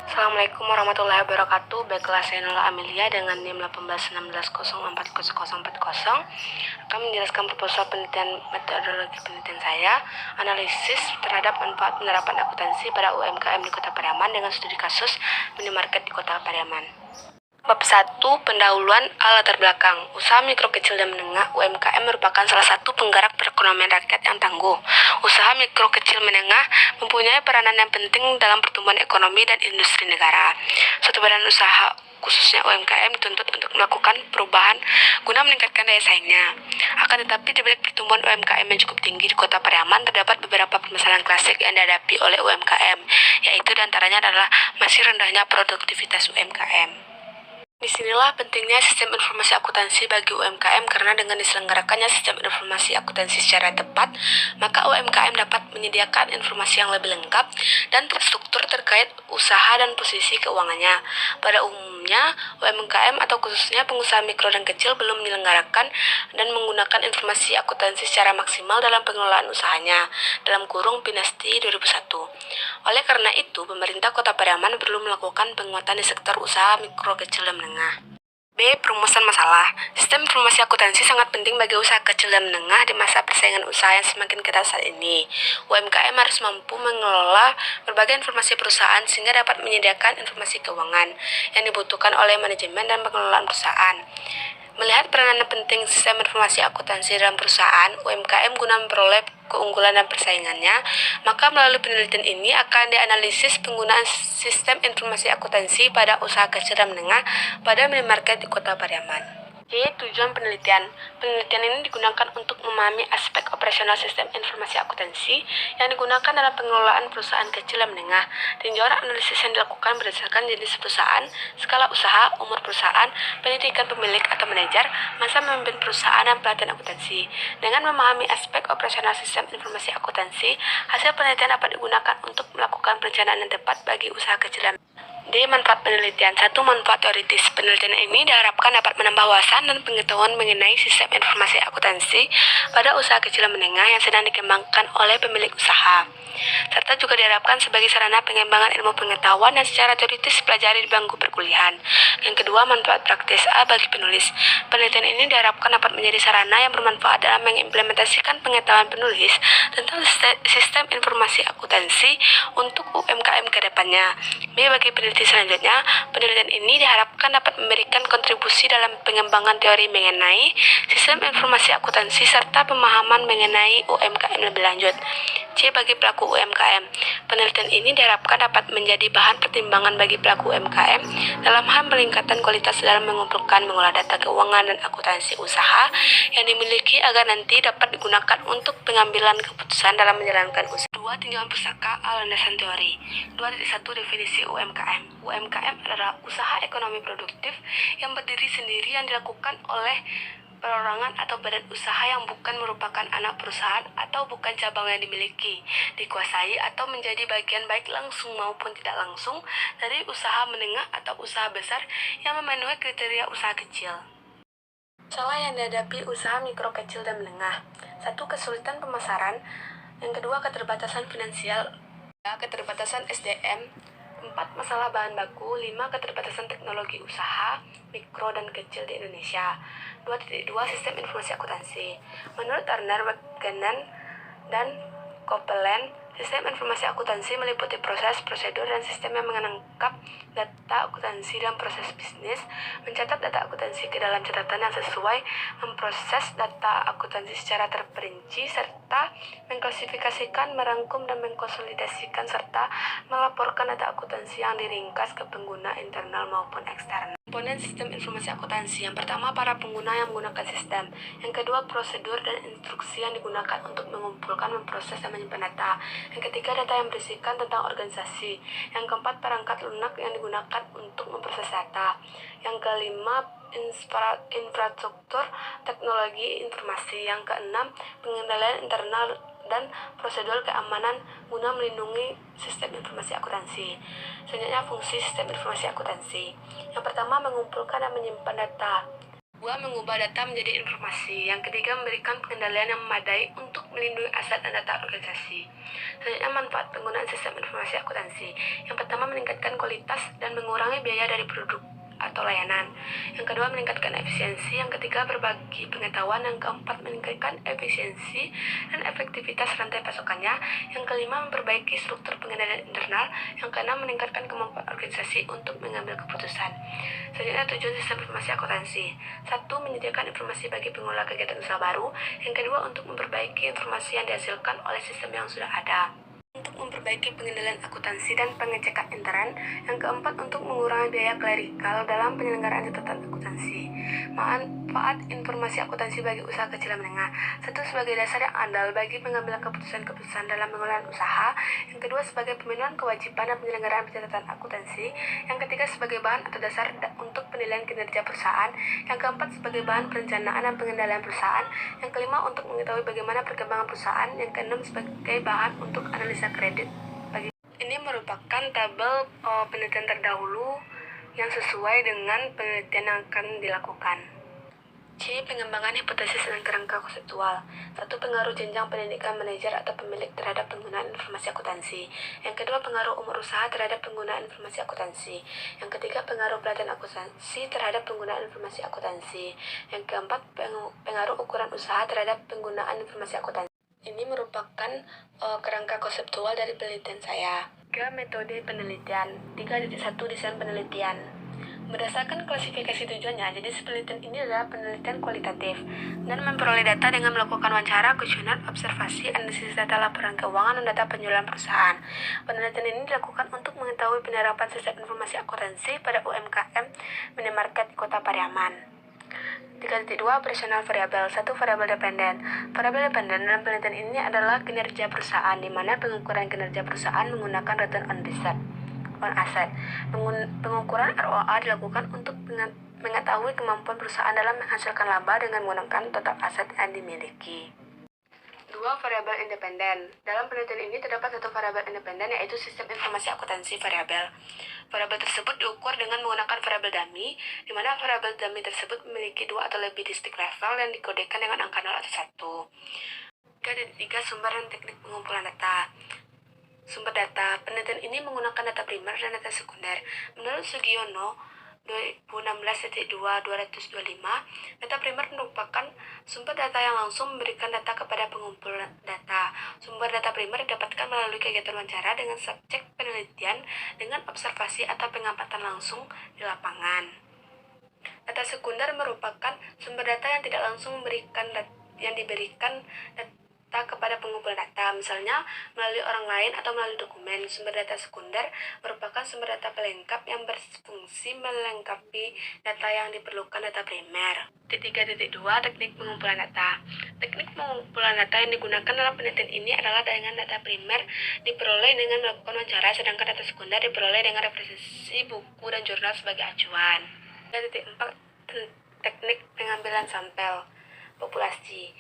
Assalamualaikum warahmatullahi wabarakatuh. Baiklah, saya Nula Amelia dengan NIM 1816040440 akan menjelaskan proposal penelitian metodologi penelitian saya, analisis terhadap manfaat penerapan akuntansi pada UMKM di Kota Pariaman dengan studi kasus minimarket di Kota Pariaman. Bab 1. Pendahuluan latar belakang. Usaha mikro kecil dan menengah UMKM merupakan salah satu penggerak perekonomian rakyat yang tangguh. Usaha mikro kecil menengah mempunyai peranan yang penting dalam pertumbuhan ekonomi dan industri negara. Suatu badan usaha khususnya UMKM dituntut untuk melakukan perubahan guna meningkatkan daya saingnya. Akan tetapi di balik pertumbuhan UMKM yang cukup tinggi di Kota Pariaman terdapat beberapa permasalahan klasik yang dihadapi oleh UMKM, yaitu diantaranya adalah masih rendahnya produktivitas UMKM. Disinilah pentingnya sistem informasi akuntansi bagi UMKM karena dengan diselenggarakannya sistem informasi akuntansi secara tepat, maka UMKM dapat menyediakan informasi yang lebih lengkap dan terstruktur terkait usaha dan posisi keuangannya. Pada umumnya, UMKM atau khususnya pengusaha mikro dan kecil belum menyelenggarakan dan menggunakan informasi akuntansi secara maksimal dalam pengelolaan usahanya, dalam kurung Pinasti 2001. Oleh karena itu, pemerintah Kota Pariaman perlu melakukan penguatan di sektor usaha mikro kecil dan menengah. B. Perumusan masalah. Sistem informasi akuntansi sangat penting bagi usaha kecil dan menengah di masa persaingan usaha yang semakin ketat saat ini. UMKM harus mampu mengelola berbagai informasi perusahaan sehingga dapat menyediakan informasi keuangan yang dibutuhkan oleh manajemen dan pengelolaan perusahaan. Melihat peranan penting sistem informasi akuntansi dalam perusahaan UMKM guna memperoleh keunggulan dan persaingannya, maka melalui penelitian ini akan dianalisis penggunaan sistem informasi akuntansi pada usaha kecil dan menengah pada minimarket di Kota Pariaman. Tujuan penelitian. Penelitian ini digunakan untuk memahami aspek operasional sistem informasi akuntansi yang digunakan dalam pengelolaan perusahaan kecil dan menengah. Tinjauan analisis yang dilakukan berdasarkan jenis perusahaan, skala usaha, umur perusahaan, pendidikan pemilik atau manajer, masa memimpin perusahaan, dan pelatihan akuntansi. Dengan memahami aspek operasional sistem informasi akuntansi, hasil penelitian dapat digunakan untuk melakukan perencanaan yang tepat bagi usaha kecil dan D. Manfaat penelitian. 1. Manfaat teoritis. Penelitian ini diharapkan dapat menambah wawasan dan pengetahuan mengenai sistem informasi akuntansi pada usaha kecil dan menengah yang sedang dikembangkan oleh pemilik usaha, serta juga diharapkan sebagai sarana pengembangan ilmu pengetahuan yang secara teoritis dipelajari di bangku perkuliahan. Yang kedua, manfaat praktis. A. Bagi penulis. Penelitian ini diharapkan dapat menjadi sarana yang bermanfaat dalam mengimplementasikan pengetahuan penulis tentang sistem informasi akuntansi untuk UMKM ke depannya. B. Bagi peneliti selanjutnya, penelitian ini diharapkan dapat memberikan kontribusi dalam pengembangan teori mengenai sistem informasi akuntansi serta pemahaman mengenai UMKM lebih lanjut. C. Bagi pelaku UMKM. Penelitian ini diharapkan dapat menjadi bahan pertimbangan bagi pelaku UMKM dalam hal peningkatan kualitas dalam mengumpulkan, mengolah data keuangan dan akuntansi usaha yang dimiliki agar nanti dapat digunakan untuk pengambilan keputusan dalam menjalankan usaha. 2. Tinjauan pustaka landasan teori. 2.1 Definisi UMKM. UMKM adalah usaha ekonomi produktif yang berdiri sendiri yang dilakukan oleh perorangan atau badan usaha yang bukan merupakan anak perusahaan atau bukan cabang yang dimiliki, dikuasai atau menjadi bagian baik langsung maupun tidak langsung dari usaha menengah atau usaha besar yang memenuhi kriteria usaha kecil. Masalah yang dihadapi usaha mikro kecil dan menengah. 1. Kesulitan pemasaran. Yang kedua, keterbatasan finansial. 3. Keterbatasan SDM. 4. Masalah bahan baku. 5. Keterbatasan teknologi usaha mikro dan kecil di Indonesia. 2.2 Sistem informasi akuntansi. Menurut Turner, Wagner, dan Copeland, sistem informasi akuntansi meliputi proses, prosedur, dan sistem yang menangkap data akuntansi dalam proses bisnis, mencatat data akuntansi ke dalam catatan yang sesuai, memproses data akuntansi secara terperinci, serta mengklasifikasikan, merangkum, dan mengkonsolidasikan, serta melaporkan data akuntansi yang diringkas ke pengguna internal maupun eksternal. Komponen sistem informasi akuntansi. Yang pertama, para pengguna yang menggunakan sistem. Yang kedua, prosedur dan instruksi yang digunakan untuk mengumpulkan, memproses, dan menyimpan data. Yang ketiga, data yang berisikan tentang organisasi. Yang keempat, perangkat lunak yang digunakan untuk memproses data. Yang kelima, infrastruktur teknologi informasi. Yang keenam, pengendalian internal dan prosedur keamanan guna melindungi sistem informasi akuntansi. Selanjutnya, fungsi sistem informasi akuntansi. Yang pertama, mengumpulkan dan menyimpan data. Dua, mengubah data menjadi informasi. Yang ketiga, memberikan pengendalian yang memadai untuk melindungi aset dan data organisasi. Selanjutnya, manfaat penggunaan sistem informasi akuntansi. Yang pertama, meningkatkan kualitas dan mengurangi biaya dari produk atau layanan. Yang kedua, meningkatkan efisiensi. Yang ketiga, berbagi pengetahuan. Yang keempat, meningkatkan efisiensi dan efektivitas rantai pasokannya. Yang kelima, memperbaiki struktur pengendalian internal. Yang keenam, meningkatkan kemampuan organisasi untuk mengambil keputusan. Selanjutnya, tujuan sistem informasi akuntansi. Satu, menyediakan informasi bagi pengelola kegiatan usaha baru. Yang kedua, untuk memperbaiki informasi yang dihasilkan oleh sistem yang sudah ada. Untuk memperbaiki pengendalian akuntansi dan pengecekan intern. Yang keempat, untuk mengurangi biaya klerikal dalam penyelenggaraan catatan akuntansi. Manfaat informasi akuntansi bagi usaha kecil dan menengah. Satu, sebagai dasar yang andal bagi pengambilan keputusan-keputusan dalam pengelolaan usaha. Yang kedua, sebagai pemenuhan kewajiban dan penyelenggaraan pencatatan akuntansi. Yang ketiga, sebagai bahan atau dasar untuk penilaian kinerja perusahaan. Yang keempat, sebagai bahan perencanaan dan pengendalian perusahaan. Yang kelima, untuk mengetahui bagaimana perkembangan perusahaan. Yang keenam, sebagai bahan untuk analisa kredit. Ini merupakan tabel penelitian terdahulu yang sesuai dengan penelitian yang akan dilakukan. C. Pengembangan hipotesis dan kerangka konseptual. 1. Pengaruh jenjang pendidikan manajer atau pemilik terhadap penggunaan informasi akuntansi. Yang kedua, pengaruh umur usaha terhadap penggunaan informasi akuntansi. Yang ketiga, pengaruh pelatihan akuntansi terhadap penggunaan informasi akuntansi. Yang keempat, pengaruh ukuran usaha terhadap penggunaan informasi akuntansi. Ini merupakan kerangka konseptual dari penelitian saya. 3. Metode penelitian. 3.1 Desain penelitian. Berdasarkan klasifikasi tujuannya, jadi penelitian ini adalah penelitian kualitatif dan memperoleh data dengan melakukan wawancara, kuesioner, observasi, analisis data laporan keuangan, dan data penjualan perusahaan. Penelitian ini dilakukan untuk mengetahui penerapan sistem informasi akuntansi pada UMKM minimarket di Kota Pariaman. 3.2 Operasional variabel. 1. Variabel dependen. Variabel dependen dalam penelitian ini adalah kinerja perusahaan, di mana pengukuran kinerja perusahaan menggunakan return on asset. Pengukuran ROA dilakukan untuk mengetahui kemampuan perusahaan dalam menghasilkan laba dengan menggunakan total aset yang dimiliki. 2. Variabel independen. Dalam penelitian ini terdapat satu variabel independen, yaitu sistem informasi akuntansi variabel. Variabel tersebut diukur dengan menggunakan variabel dummy, di mana variabel dummy tersebut memiliki 2 atau lebih district level yang dikodekan dengan angka 0 atau 1. 3.3 Sumber dan teknik pengumpulan data. Sumber data. Penelitian ini menggunakan data primer dan data sekunder. Menurut Sugiono 2016.2.225, data primer merupakan sumber data yang langsung memberikan data kepada pengumpul data. Sumber data primer didapatkan melalui kegiatan wawancara dengan subjek penelitian dengan observasi atau pengamatan langsung di lapangan. Data sekunder merupakan sumber data yang tidak langsung diberikan data kepada pengumpul data, misalnya melalui orang lain atau melalui dokumen. Sumber data sekunder merupakan sumber data pelengkap yang berfungsi melengkapi data yang diperlukan data primer. 3.2 Teknik pengumpulan data. Teknik pengumpulan data yang digunakan dalam penelitian ini adalah dengan data primer diperoleh dengan melakukan wawancara, sedangkan data sekunder diperoleh dengan referensi buku dan jurnal sebagai acuan. 3.4 Teknik pengambilan sampel. Populasi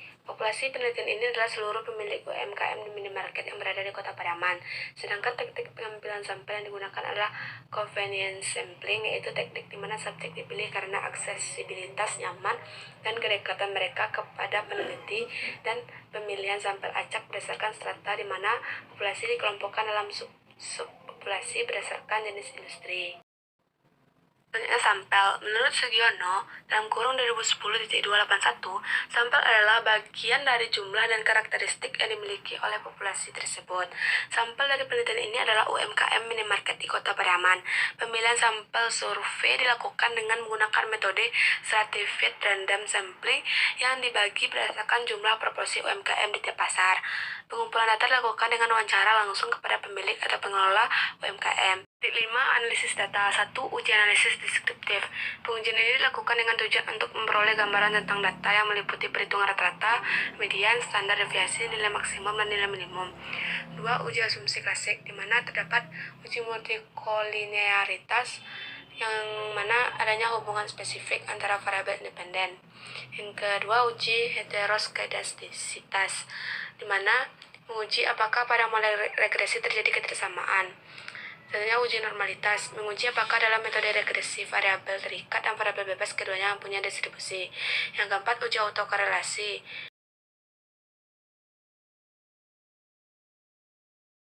penelitian ini adalah seluruh pemilik UMKM di minimarket yang berada di Kota Pariaman. Sedangkan teknik pengambilan sampel yang digunakan adalah convenience sampling, yaitu teknik di mana subjek dipilih karena aksesibilitas, nyaman, dan kedekatan mereka kepada peneliti, dan pemilihan sampel acak berdasarkan strata, di mana populasi dikelompokkan dalam subpopulasi berdasarkan jenis industri. Selanjutnya, sampel. Menurut Sugiono, dalam kurung 2010.281, sampel adalah bagian dari jumlah dan karakteristik yang dimiliki oleh populasi tersebut. Sampel dari penelitian ini adalah UMKM minimarket di Kota Pariaman. Pemilihan sampel survei dilakukan dengan menggunakan metode stratified random sampling yang dibagi berdasarkan jumlah proporsi UMKM di tiap pasar. Pengumpulan data dilakukan dengan wawancara langsung kepada pemilik atau pengelola UMKM. 5. Analisis data. 1. Uji analisis deskriptif. Pengujian ini dilakukan dengan tujuan untuk memperoleh gambaran tentang data yang meliputi perhitungan rata-rata, median, standar deviasi, nilai maksimum, dan nilai minimum. 2. Uji asumsi klasik, di mana terdapat uji multikolinearitas yang mana adanya hubungan spesifik antara variabel independen. Yang kedua, uji heteroskedastisitas, di mana menguji apakah pada model regresi terjadi kebersamaan. Selanjutnya uji normalitas, menguji apakah dalam metode regresi variabel terikat dan variabel bebas keduanya mempunyai distribusi. Yang keempat, uji autokorelasi,